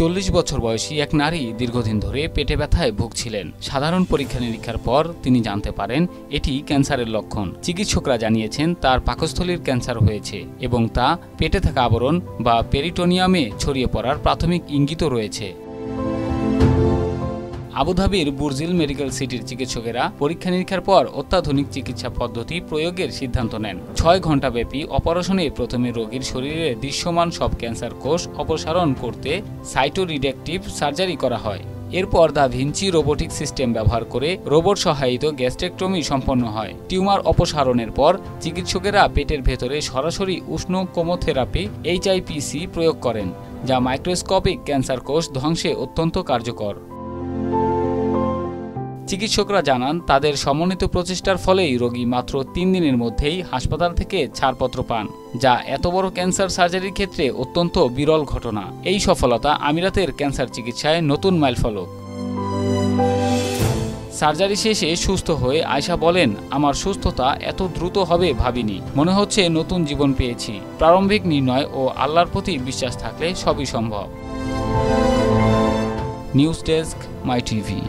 40 বছর বয়সী এক নারী দীর্ঘদিন ধরে পেটে ব্যথায় ভুগছিলেন। সাধারণ পরীক্ষা নিরীক্ষার পর তিনি জানতে পারেন এটি ক্যান্সারের লক্ষণ। চিকিৎসকরা জানিয়েছেন তার পাকস্থলীর ক্যান্সার হয়েছে এবং তা পেটে থাকা আবরণ বা পেরিটোনিয়ামে ছড়িয়ে পড়ার প্রাথমিক ইঙ্গিতও রয়েছে। আবুধাবির বুরজিল মেডিকেল সিটির চিকিৎসকেরা পরীক্ষা নিরীক্ষার পর অত্যাধুনিক চিকিৎসা পদ্ধতি প্রয়োগের সিদ্ধান্ত নেন। 6 ঘণ্টাব্যাপী অপারেশনে প্রথমে রোগীর শরীরে দৃশ্যমান সব ক্যান্সার কোষ অপসারণ করতে সাইটোরিডাকটিভ সার্জারি করা হয়। এরপর দা ভিঞ্চি রোবোটিক সিস্টেম ব্যবহার করে রোবট সহায়িত গ্যাস্ট্রেক্টমি সম্পন্ন হয়। টিউমার অপসারণের পর চিকিৎসকেরা পেটের ভেতরে সরাসরি উষ্ণ কেমোথেরাপি HIPC প্রয়োগ করেন, যা মাইক্রোস্কোপিক ক্যান্সার কোষ ধ্বংসে অত্যন্ত কার্যকর। চিকিৎসকরা জানান তাদের সমন্বিত প্রচেষ্টার ফলেই রোগী মাত্র 3 দিনের মধ্যেই হাসপাতাল থেকে ছাড়পত্র পান, যা এত বড় ক্যান্সার সার্জারির ক্ষেত্রে অত্যন্ত বিরল ঘটনা। এই সফলতা আমিরাতের ক্যান্সার চিকিৎসায় নতুন মাইলফলক। সার্জারি শেষে সুস্থ হয়ে আয়শা বলেন, আমার সুস্থতা এত দ্রুত হবে ভাবিনি। মনে হচ্ছে নতুন জীবন পেয়েছি। প্রারম্ভিক নির্ণয় ও আল্লাহর প্রতি বিশ্বাস থাকলে সবই সম্ভব। নিউজ ডেস্ক, মাই টিভি।